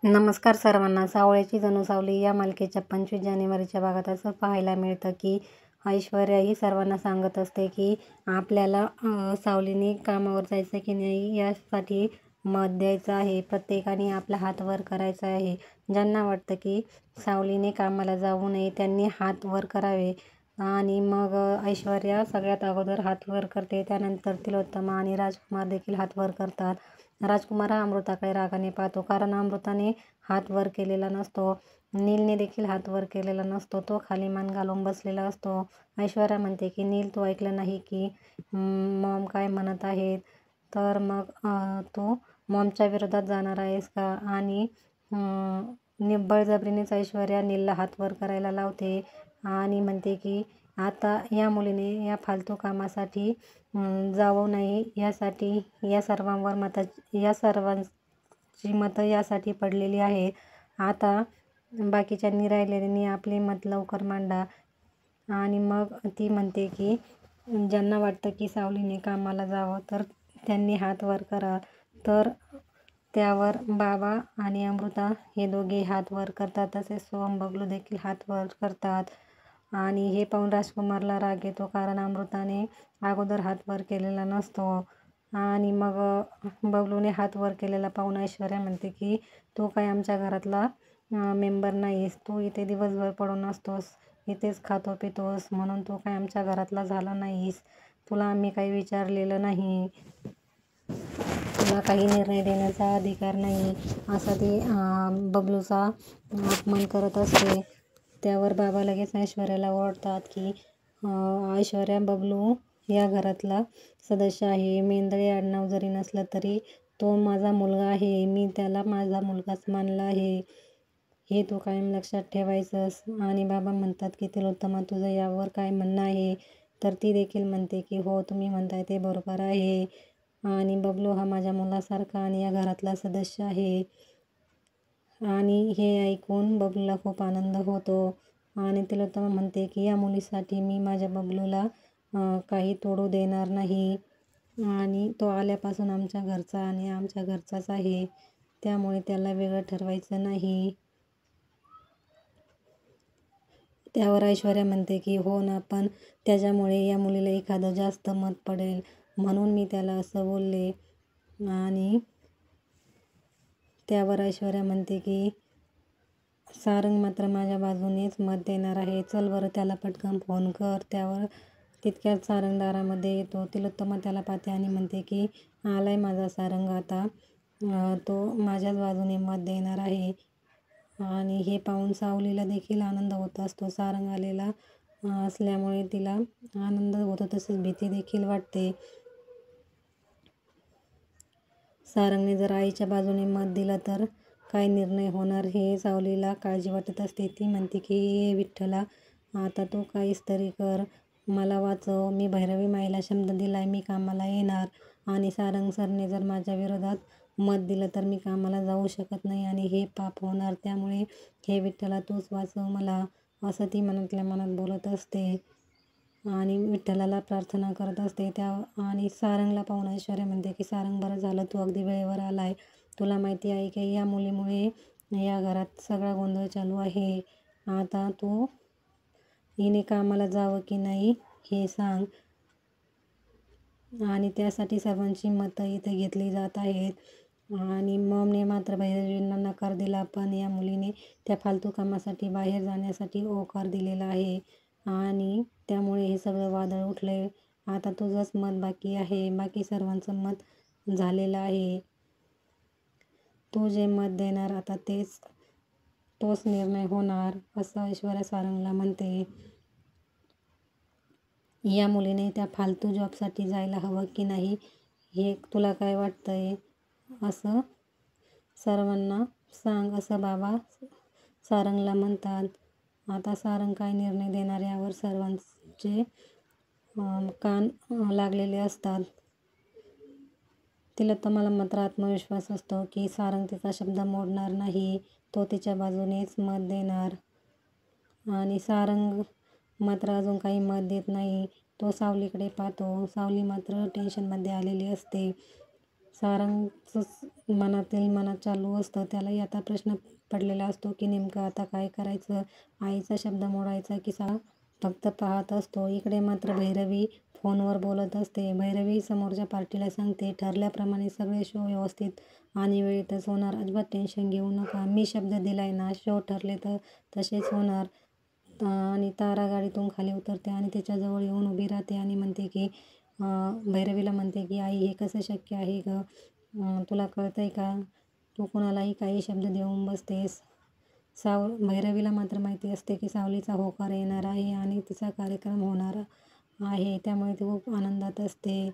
नमस्कार सर्वांना. सावळ्याची जणू सावली या मालिकेच्या 25 जानेवारीच्या भागात असं पाहायला मिळतं की ऐश्वर्या ही सर्वांना सांगत असते की आपल्याला सावलीने कामावर जायचं की नाही यासाठी मत द्यायचं आहे. प्रत्येकाने आपला हात वर करायचा आहे. ज्यांना वाटतं की सावलीने कामाला जाऊ नये त्यांनी हात वर करावे. आणि मग ऐश्वर्या सगळ्यात अगोदर हात वर करते. त्यानंतर तिलोत्तमा आणि राजकुमार देखील हात वर करतात. राजकुमार हा अमृताकडे रागाने पाहतो, कारण अमृताने हात वर केलेला नसतो. नीलने देखील हात वर केलेला नसतो. तो खाली मान घालून बसलेला असतो. ऐश्वर्या म्हणते की नील, तू ऐकलं नाही की मॉम काय म्हणत आहेत, तर मग तू मॉमच्या विरोधात जाणार आहेस का? आणि बळजबरीनेच ऐश्वर्या नीलला हात वर करायला लावते आणि म्हणते की आता या मुलीने या फालतू कामासाठी जाऊ नये. यासाठी या सर्वांची मतं यासाठी पडलेली आहे. आता बाकीच्यांनी राहिलेल्यांनी आपले मत लवकर मांडा. आणि मग ती म्हणते की ज्यांना वाटतं की सावलीने कामाला जावं तर त्यांनी हात वर करा. तर त्यावर बाबा आणि अमृता हे दोघे हात वर करतात. तसेच सोहम, बबलू देखील हात वर करतात. आणि हे पाहून राजकुमारला राग येतो, कारण अमृताने अगोदर हात वर केलेला नसतो. आणि मग बबलूने हात वर केलेला पाहून ऐश्वर्या म्हणते की तू काय आमच्या घरातला मेंबर नाहीस. तू इथे दिवसभर पडून असतोस, इथेच खातो पितोस, म्हणून तू काय आमच्या घरातला झाला नाहीस. तुला आम्ही काही विचारलेलं नाही. तुला काही निर्णय देण्याचा अधिकार नाही, असा ती बबलूचा अपमान करत असते. त्यावर बाबा लगेच ऐश्वर्याला ओरडतात की ऐश्वर्या, बबलू या घरातला सदस्य आहे. मेंदळे आडनाव जरी नसलं तरी तो माझा मुलगा आहे. मी त्याला माझा मुलगाच मानला आहे. हे तू कायम लक्षात ठेवायचंस. आणि बाबा म्हणतात की तिलोत्तमा, तुझं यावर काय म्हणणं आहे? तर ती देखील म्हणते की हो, तुम्ही म्हणताय ते बरोबर आहे. आणि बबलू हा माझ्या मुलासारखा आणि या घरातला सदस्य आहे. आणि हे ऐकून बबलूला खूप आनंद होतो. आणि तिलोत्तमा म्हणते की या मुलीसाठी मी माझ्या बबलूला काही तोडू देणार नाही. आणि तो आल्यापासून आमच्या घरचा आणि आमच्या घरचाच आहे. त्यामुळे त्याला वेगळं ठरवायचं नाही. त्यावर ऐश्वर्या म्हणते की हो ना, पण त्याच्यामुळे या मुलीला एखादं जास्त मत पडेल, म्हणून मी त्याला असं बोलले. आणि त्यावर ऐश्वर्या म्हणते की सारंग मात्र माझ्या बाजूनेच मत देणार आहे. चल बरं, त्याला पटकन फोन कर. त्यावर तितक्यात सारंग दारामध्ये येतो. तिलोत्तमा त्याला पाहते आणि म्हणते की आलाय माझा सारंग, आता तो माझ्याच बाजूने मत देणार आहे. आणि हे पाहून सावलीला देखील आनंद होत असतो. सारंग आलेला असल्यामुळे तिला आनंद होतो, तसेच भीती देखील वाटते. सारंगने जर आईच्या बाजूने मत दिलं तर काय निर्णय होणार हे सावलीला काळजी वाटत असते. ती म्हणते की हे विठ्ठला, आता तू काहीच तरी कर, मला वाचव. मी भैरवी माईला शब्द दिलाय, मी कामाला येणार. आणि सारंग सरने जर माझ्या विरोधात मत दिलं तर मी कामाला जाऊ शकत नाही आणि हे पाप होणार. त्यामुळे हे विठ्ठला, तूच वाचव मला, असं ती मनातल्या मनात बोलत असते आणि विठ्ठलाला प्रार्थना करत असते. आणि सारंगला पाहून ऐश्वर्या म्हणते की सारंग, बरं झालं तू अगदी वेळेवर आलाय. तुला माहिती आहे की या मुलीमुळे या घरात सगळा गोंधळ चालू आहे. आता तू हिने कामाला जावं की नाही हे सांग. आणि त्यासाठी सर्वांची मतं इथे घेतली जात आहेत. आणि मॉमने मात्र भैरवींना नकार दिला, पण या मुलीने त्या फालतू कामासाठी बाहेर जाण्यासाठी होकार दिलेला आहे. आणि त्यामुळे हे सगळं वादळ उठलंय. आता तुझंच मत बाकी आहे. बाकी सर्वांचं मत झालेलं आहे. तू जे मत देणार आता तोच निर्णय होणार, असं ऐश्वर्या सारंगला म्हणते. या मुलीने त्या फालतू जॉबसाठी जायला हवं की नाही, हे तुला काय वाटतंय, असं सर्वांना सांग, असं बाबा सारंगला म्हणतात. आता सारंग काय निर्णय देणार यावर सर्वांचे कान लागलेले असतात. तिलोत्तमाला मात्र आत्मविश्वास असतो की सारंग तिचा शब्द मोडणार नाही. तो तिच्या बाजूनेच मत देणार. आणि सारंग मात्र अजून काही मत देत नाही. तो सावलीकडे पाहतो. सावली मात्र टेन्शनमध्ये आलेली असते. सारंगचंच मनात चालू असतं. त्यालाही आता प्रश्न पडलेला असतो की नेमकं आता काय करायचं. आईचा शब्द मोडायचा की सारंग फक्त पाहत असतो. इकडे मात्र भैरवी फोनवर बोलत असते. भैरवी समोरच्या पार्टीला सांगते, ठरल्याप्रमाणे सगळे शो व्यवस्थित आणि वेळेतच होणार. अजिबात टेन्शन घेऊ नका. मी शब्द दिलाय ना, शो ठरले तर तसेच होणार. आणि तारा गाडीतून खाली उतरते आणि त्याच्याजवळ येऊन उभी राहते आणि म्हणते की भैरवीला म्हणते की आई हे कसं शक्य आहे गं? तुला कळतंय का? तू कुणालाही काही शब्द देऊन बसतेस. भैरवीला मात्र माहिती असते की सावलीचा होकार येणार आहे आणि तिचा कार्यक्रम होणार आहे. त्यामुळे ती खूप आनंदात असते.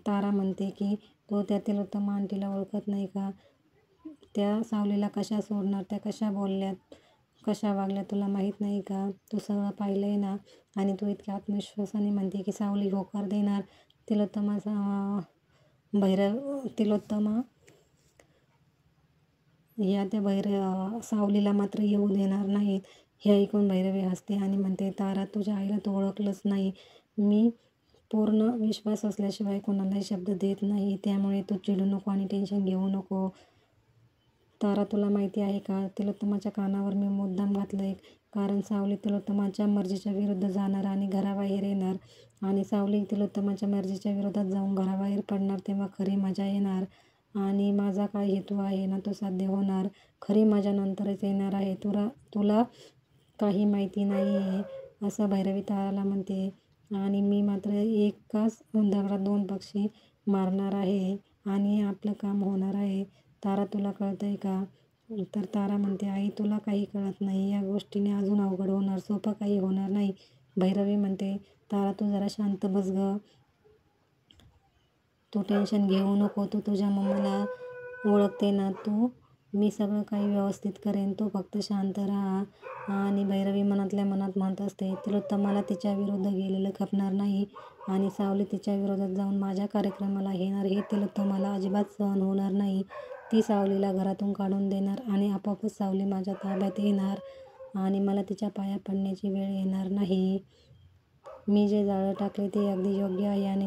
तारा म्हणते की तो त्यातील उत्तम आंटीला ओळखत नाही का? त्या सावलीला कशा सोडणार? त्या कशा बोलल्यात, कशा वागल्या तुला माहीत नाही का? तू सगळं पाहिलंय ना? आणि तू इतक्या आत्मविश्वासाने म्हणते की सावली होकार देणार. तिलोत्तमा या त्या सावलीला मात्र येऊ देणार नाहीत. हे ऐकून भैरवी हसते आणि म्हणते, तारा तुझ्या आईला तू ओळखलंच नाही. मी पूर्ण विश्वास असल्याशिवाय कोणालाही शब्द देत नाही. त्यामुळे तू चिडू नको आणि टेन्शन घेऊ नको. तारा तुला माहिती आहे का? तिलोत्तमाच्या कानावर मी मुद्दाम घातलंय. कारण सावली तिलोत्तमाच्या मर्जीच्या विरुद्ध जाणार आणि घराबाहेर येणार. आणि सावली तिलोत्तमाच्या मर्जीच्या विरोधात जाऊन घराबाहेर पडणार तेव्हा खरी मजा येणार. आणि माझा काय हेतू आहे ना तो साध्य होणार. खरी मजा नंतरच येणार आहे. तुला काही माहिती नाही आहे, असं भैरवी ताराला म्हणते. आणि मी मात्र एकाच दगडात 2 पक्षी मारणार आहे आणि आपलं काम होणार आहे. तारा तुला कळतंय का? तर तारा म्हणते, आई तुला काही कळत नाही. या गोष्टीने अजून अवघड होणार. सोपं काही होणार नाही. भैरवी म्हणते, तारा तू जरा शांत बस गं. तू टेन्शन घेऊ नको. तू तुझ्या मम्माला ओळखते ना. मी सगळं काही व्यवस्थित करेन. तू फक्त शांत राहा. आणि भैरवी मनातल्या मनात म्हणत असते, तिलोत्तमाला तिच्या विरुद्ध गेलेलं खपणार नाही आणि सावली तिच्या विरोधात जाऊन माझ्या कार्यक्रमाला येणार हे तिलोत्तमाला अजिबात सहन होणार नाही. ती सावलीला घरातून काढून देणार आणि आपोआपच सावली माझ्या ताब्यात येणार आणि मला तिच्या पाया पडण्याची वेळ येणार नाही. मी जे जाळं टाकले ते अगदी योग्य आहे आणि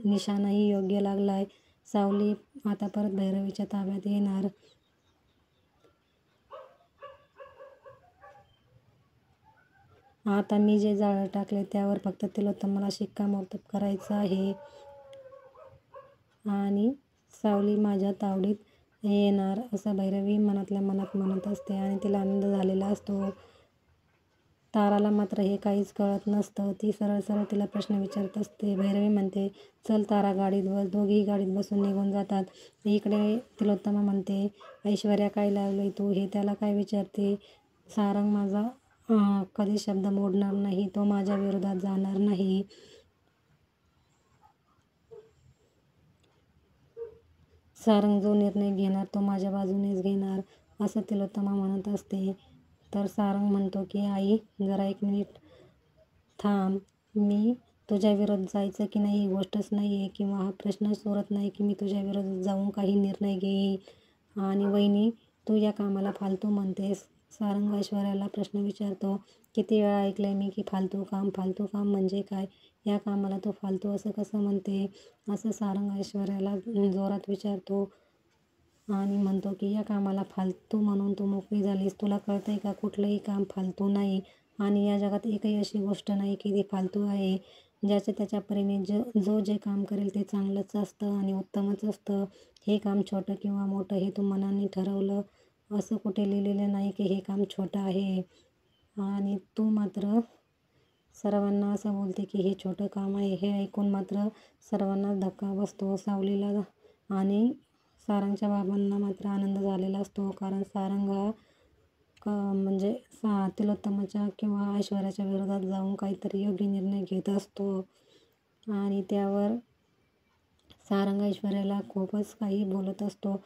निशाणाही योग्य लागलाय. सावली आता परत भैरवीच्या ताब्यात येणार. आता मी जे जाळं टाकले त्यावर फक्त तिलोत्तमाला शिक्कामोर्तब करायचं आहे आणि सावली माझ्या तावडीत येणार, असं भैरवी मनातल्या मनात म्हणत असते आणि तिला आनंद झालेला असतो. ताराला मात्र हे काहीच कळत नसतं. ती सरळ तिला प्रश्न विचारत असते. भैरवी म्हणते, चल तारा गाडीत बस. दोघेही गाडीत बसून निघून जातात. इकडे तिलोत्तमा म्हणते, ऐश्वर्या काय लावलंय तू? हे त्याला काय विचारते? सारंग माझा कधी शब्द मोडणार नाही. तो माझ्या विरोधात जाणार नाही. सारंग जो निर्णय घेणार तो माझ्या बाजूनेच घेणार, असं तिलोत्तमा म्हणत असते. तर सारंग म्हणतो की आई जरा 1 मिनिट थांब. मी तुझ्या विरोधात जायचं की नाही ही गोष्टच नाही आहे किंवा हा प्रश्नच उरत नाही की मी तुझ्या विरोधात जाऊन काही निर्णय घेईन. आणि वहिनी तू या कामाला फालतू म्हणतेस. सारंग ऐश्वर्याला प्रश्न विचारतो, किती वेळा ऐकलंय मी की फालतू काम म्हणजे काय? या कामाला तू फालतू असं कसं म्हणते? असं सारंग ऐश्वर्याला जोरात विचारतो आणि म्हणतो की या कामाला फालतू म्हणून तू मोकळी झालीस. तुला कळतंय का? कुठलंही काम फालतू नाही आणि या जगात एकही अशी गोष्ट नाही की ती फालतू आहे. ज्याच्या त्याच्या परीने जो जे काम करेल ते चांगलंच असतं आणि उत्तमच असतं. हे काम छोटं किंवा मोठं हे तू मनाने ठरवलं असं कुठे लिहिलेलं नाही की हे काम छोटं आहे. आणि तू मात्र सर्वांना असं बोलते की हे छोटं काम आहे. हे ऐकून मात्र सर्वांनाच धक्का बसतो. सावलीला आणि सारंगच्या बाबांना मात्र आनंद झालेला असतो. कारण सारंग हा म्हणजे तिलोत्तमाच्या किंवा ऐश्वर्याच्या विरोधात जाऊन काहीतरी योग्य निर्णय घेत असतो. आणि त्यावर सारंग ऐश्वर्याला खूपच काही बोलत असतो.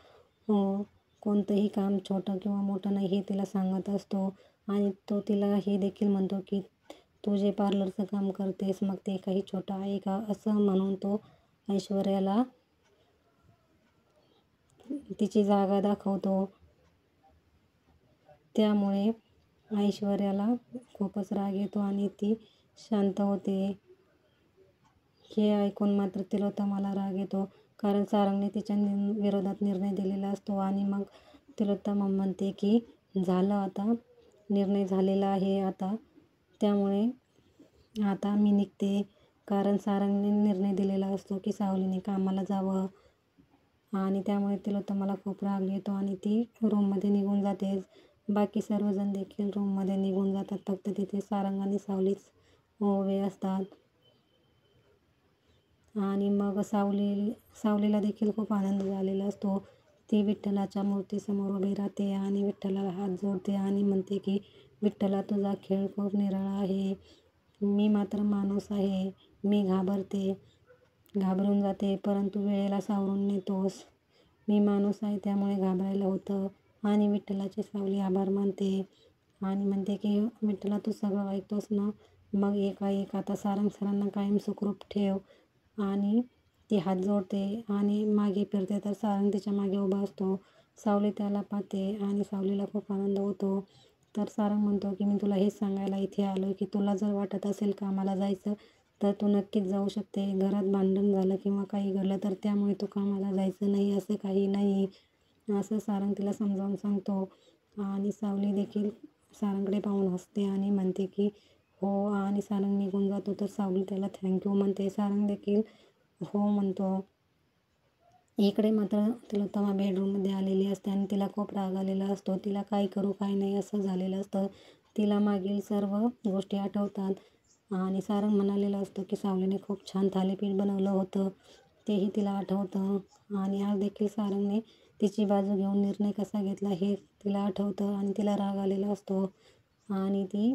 कोणतंही काम छोटं किंवा मोठं नाही हे तिला सांगत असतो. आणि तो तिला हे देखील म्हणतो की तू जे पार्लरचं काम करतेस मग ते काही छोटं आहे का? असं म्हणून तो ऐश्वर्याला तिची जागा दाखवतो. त्यामुळे ऐश्वर्याला खूपच राग येतो आणि ती शांत होते. हे ऐकून मात्र तिलोत्तमाला राग येतो. कारण सारंगने तिच्या विरोधात निर्णय दिलेला असतो. आणि मग तिलोत्तमा म्हणते की झालं, आता निर्णय झालेला आहे, आता त्यामुळे आता मी निघते. कारण सारंगने निर्णय दिलेला असतो की सावलीने कामाला जावं. आणि त्यामुळे तिलोत्तमाला खूप राग येतो आणि ती रूममध्ये निघून जाते. बाकी सर्वजण देखील रूममध्ये निघून जातात. फक्त तिथे सारंग आणि सावलीच उभे असतात. आणि मग सावलीला देखील खूप आनंद झालेला असतो. ती विठ्ठलाच्या मूर्तीसमोर उभी राहते आणि विठ्ठलाला हात जोडते आणि म्हणते की विठ्ठला, तुझा खेळ खूप निराळा आहे. मी मात्र माणूस आहे. मी घाबरून जाते, परंतु वेळेला सावरून नेतोस. मी माणूस आहे, त्यामुळे घाबरायला होतं. आणि विठ्ठलाचे सावली आभार मानते आणि म्हणते की विठ्ठला, तू सगळं ऐकतोस ना. मग एकाएक आता सारंग सरांना कायम सुखरूप ठेव. आणि ती हात जोडते आणि मागे फिरते तर सारंग तिच्या मागे उभा असतो. सावली त्याला पाहते आणि सावलीला खूप आनंद होतो. तर सारंग म्हणतो की मी तुला हेच सांगायला इथे आलो की तुला जर वाटत असेल कामाला जायचं तर तू नक्कीच जाऊ शकते. घरात भांडण झालं किंवा काही घडलं तर त्यामुळे तू कामाला जायचं नाही, असं काही नाही, असं सारंग तिला समजावून सांगतो. आणि सावली देखील सारंगकडे पाहून हसते आणि म्हणते की हो. आणि सारंग निघून जातो तर सावली त्याला थँक्यू म्हणते. सारंग देखील हो म्हणतो. इकडे मात्र तिलोत्तमा बेडरूममध्ये आलेली असते आणि तिला खूप राग आलेला असतो. तिला काय करू काय नाही असं झालेलं असतं. तिला मागील सर्व गोष्टी आठवतात. आणि सारंग म्हणालेलं असतं की सावलीने खूप छान थालीपीठ बनवलं होतं, तेही तिला आठवतं. आणि आज देखील सारंगने तिची बाजू घेऊन निर्णय कसा घेतला हे तिला आठवतं आणि तिला राग आलेला असतो. आणि ती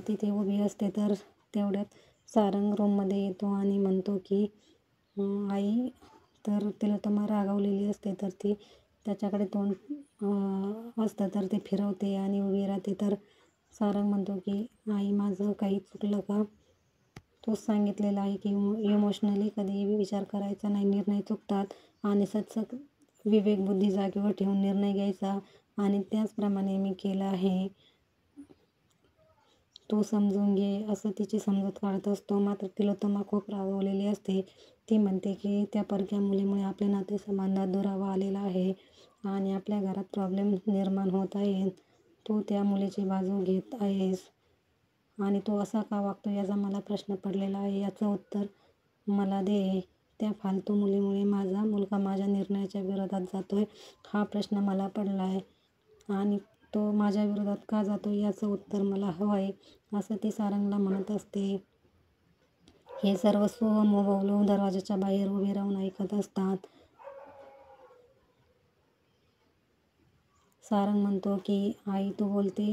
तिथे उभी असते. तर तेवढ्यात सारंग रूममध्ये येतो आणि म्हणतो की आई. तर तिलोत्तमा रागावलेली असते तर ती त्याच्याकडे तोंड असतं तर ते फिरवते आणि उभी राहते. तर सारंग म्हणतो की आई, माझं काही चुकलं का? तूच सांगितलेलं आहे की इमोशनली कधीही विचार करायचा नाही, निर्णय चुकतात. आणि सतत विवेकबुद्धी जागेवर ठेवून निर्णय घ्यायचा. आणि त्याचप्रमाणे मी केलं आहे, तू समजून घे, असं तिची समजूत काढत असतो. मात्र तिलोत्तमा खूप रागावलेली असते. ती म्हणते की त्या परक्या मुलीमुळे आपल्या नातेसंबंधात दुरावा आलेला आहे आणि आपल्या घरात प्रॉब्लेम निर्माण होत आहेत. तू त्या मुलीची बाजू घेत आहेस आणि तो असा का वागतो याचा मला प्रश्न पडलेला आहे. याचं उत्तर मला दे. त्या फालतू मुलीमुळे माझा मुलगा माझ्या निर्णयाच्या विरोधात जातोय, हा प्रश्न मला पडला आहे. आणि तो माझ्या विरोधात का जातो याचं उत्तर मला हवं आहे, असं ती सारंगला म्हणत असते. हे सर्व सोहम व बबलू दरवाजाच्या बाहेर उभे राहून ऐकत असतात. सारंग म्हणतो की आई, तू बोलते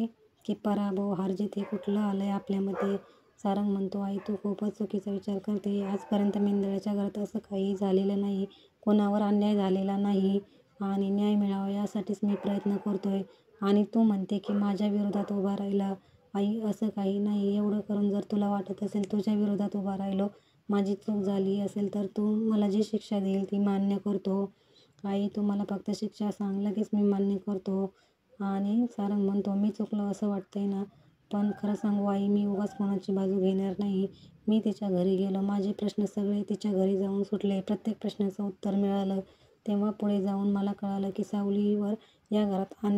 की पराभव हारजीत हे कुठलं आलंय आपल्यामध्ये? सारंग म्हणतो, आई तू खूपच चुकीचा विचार करते. आजपर्यंत मेंदळ्याच्या घरात असं काही झालेलं नाही. कोणावर अन्याय झालेला नाही आणि न्याय मिळावा यासाठीच मी प्रयत्न करतोय. आणि तू म्हणते की माझ्या विरोधात उभा राहिला. आई, असं काही नाही. एवढं करून जर तुला वाटत असेल तुझ्या विरोधात उभा राहिलो, माझी चूक झाली असेल तर तू मला जी शिक्षा देईल ती मान्य करतो. आई, तू मला फक्त शिक्षा सांग, लगेच मी मान्य करतो. आणि सारंग म्हणतो, मी चुकलो असं वाटतंय ना? पण खरं सांगू आई, मी उगाच कोणाची बाजू घेणार नाही. मी तिच्या घरी गेलो, माझे प्रश्न सगळे तिच्या घरी जाऊन सुटले. प्रत्येक प्रश्नाचं उत्तर मिळालं. तेव्हा पुढे जाऊन मला कळालं की सावलीवर या घरात